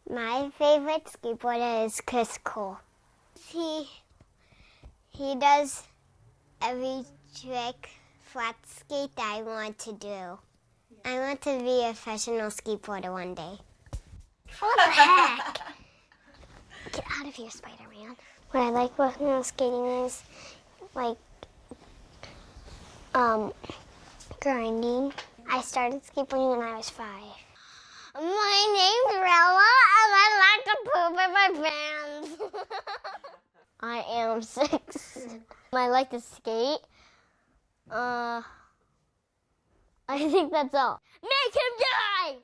My favorite skateboarder is Chris Cole. He does every trick flat skate that I want to do. I want to be a professional skateboarder one day. What the heck? Get out of here, Spider-Man. What I like about skating is like grinding. I started skateboarding when I was 5. My name's Rella, and I like to poop in my pants. I am 6. I like to skate. I think that's all. Make him die!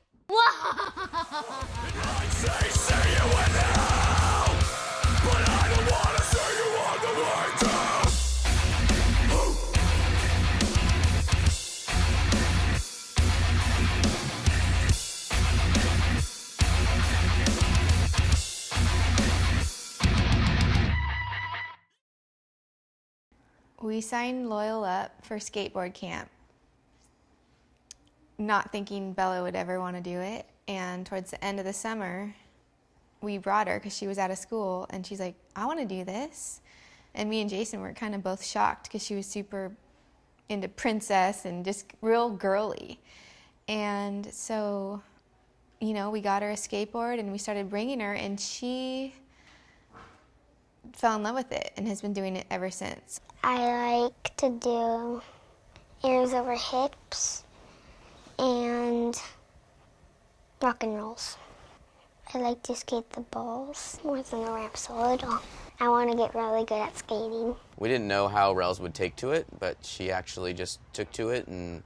We signed Loyal up for skateboard camp, not thinking Bella would ever want to do it. And towards the end of the summer, we brought her because she was out of school, and she's like, I want to do this. And me and Jason were kind of both shocked because she was super into princess and just real girly. And so, you know, we got her a skateboard and we started bringing her, and she fell in love with it and has been doing it ever since. I like to do ears over hips and rock and rolls. I like to skate the balls more than the ramps a little. I want to get really good at skating. We didn't know how Rels would take to it, but she actually just took to it, and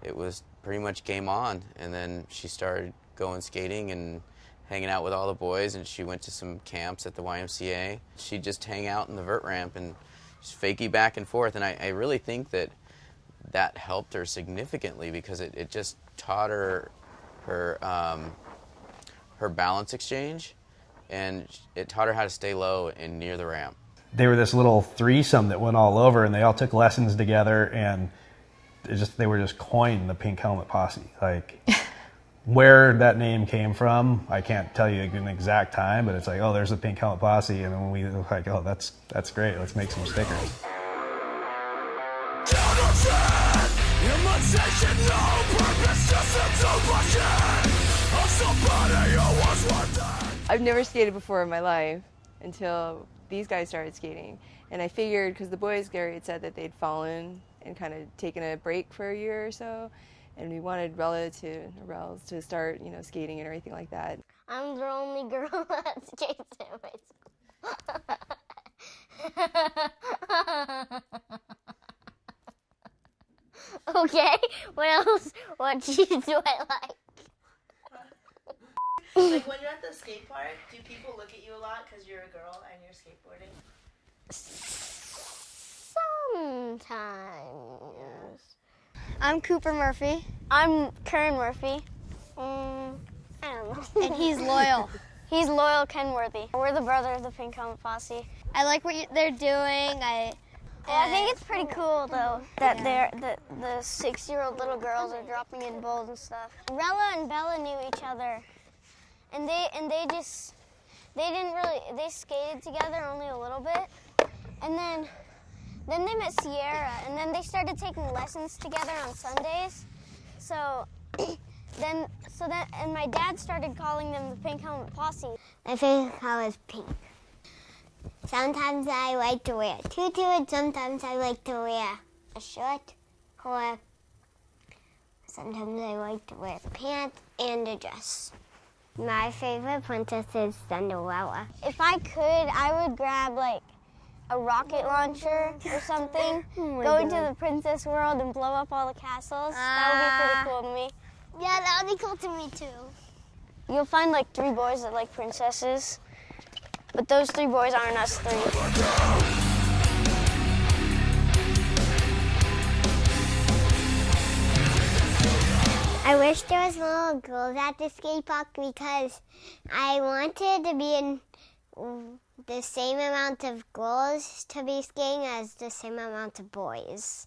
it was pretty much game on. And then she started going skating and hanging out with all the boys, and she went to some camps at the YMCA. She'd just hang out in the vert ramp and just fakie back and forth, and I really think that helped her significantly because it just taught her her balance exchange, and it taught her how to stay low and near the ramp. They were this little threesome that went all over, and they all took lessons together, and they were just coined the Pink Helmet Posse. Like, where that name came from, I can't tell you an exact time, but it's like, oh, there's the Pink Helmet Posse, and then we were like, oh, that's great, let's make some stickers. I've never skated before in my life until these guys started skating, and I figured, because the boys, Gary had said that they'd fallen and kind of taken a break for a year or so, and we wanted Rels to start, you know, skating and everything like that. I'm the only girl that skates in my school. Okay, what else? What cheese do I like? Like when you're at the skate park, do people look at you a lot because you're a girl and you're skateboarding? Sometimes. I'm Cooper Murphy. I'm Karen Murphy. I don't know. And he's Loyal. He's Loyal Kenworthy. We're the brother of the Pink Helmet Posse. I like what they're doing. I think it's pretty cool though that the 6-year-old little girls are dropping in bowls and stuff. Rella and Bella knew each other, and they skated together only a little bit, and then they met Sierra, and then they started taking lessons together on Sundays. And my dad started calling them the Pink Helmet Posse. My favorite color is pink. Sometimes I like to wear a tutu, and sometimes I like to wear a shirt, or sometimes I like to wear pants and a dress. My favorite princess is Cinderella. If I could, I would grab like a rocket launcher or something, go into the princess world and blow up all the castles. That would be pretty cool to me. Yeah, that would be cool to me too. You'll find like 3 boys that like princesses, but those 3 boys aren't us 3. I wish there was little girls at the skate park because I wanted to be in the same amount of girls to be skating as the same amount of boys.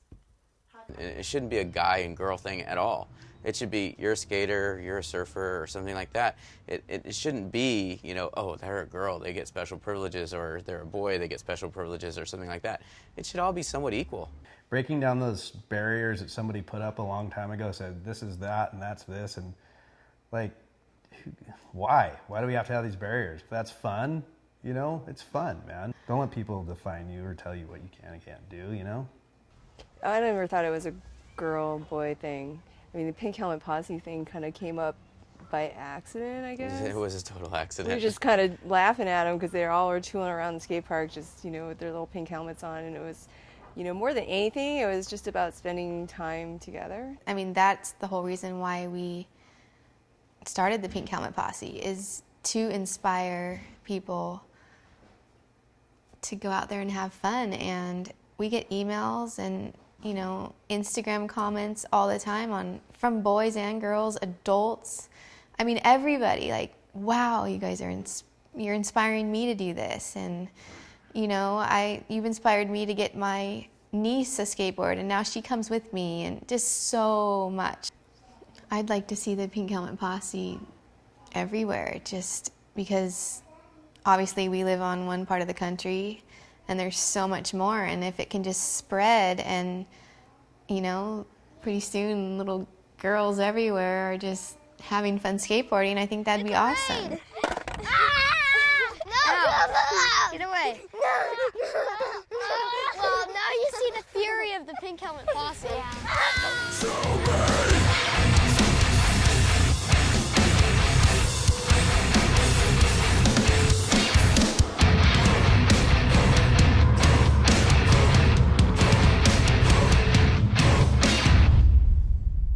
It shouldn't be a guy and girl thing at all. It should be, you're a skater, you're a surfer, or something like that. It shouldn't be, you know, oh, they're a girl, they get special privileges, or they're a boy, they get special privileges, or something like that. It should all be somewhat equal. Breaking down those barriers that somebody put up a long time ago, said this is that and that's this, and like, why? Why do we have to have these barriers? If that's fun, you know, it's fun, man. Don't let people define you or tell you what you can and can't do, you know? I never thought it was a girl-boy thing. I mean, the Pink Helmet Posse thing kind of came up by accident, I guess. It was a total accident. We were just kind of laughing at them because they all were tooling around the skate park, just, you know, with their little pink helmets on, and it was, you know, more than anything, it was just about spending time together. I mean, that's the whole reason why we started the Pink Helmet Posse, is to inspire people to go out there and have fun. And we get emails and, you know, Instagram comments all the time from boys and girls, adults. I mean, everybody, like, wow, you guys are you're inspiring me to do this. And, you know, you've inspired me to get my niece a skateboard, and now she comes with me, and just so much. I'd like to see the Pink Helmet Posse everywhere, just because obviously we live on one part of the country and there's so much more, and if it can just spread, and, you know, pretty soon little girls everywhere are just having fun skateboarding, I think that'd be awesome. Get away. Well, now you see the fury of the Pink Helmet Posse. Yeah.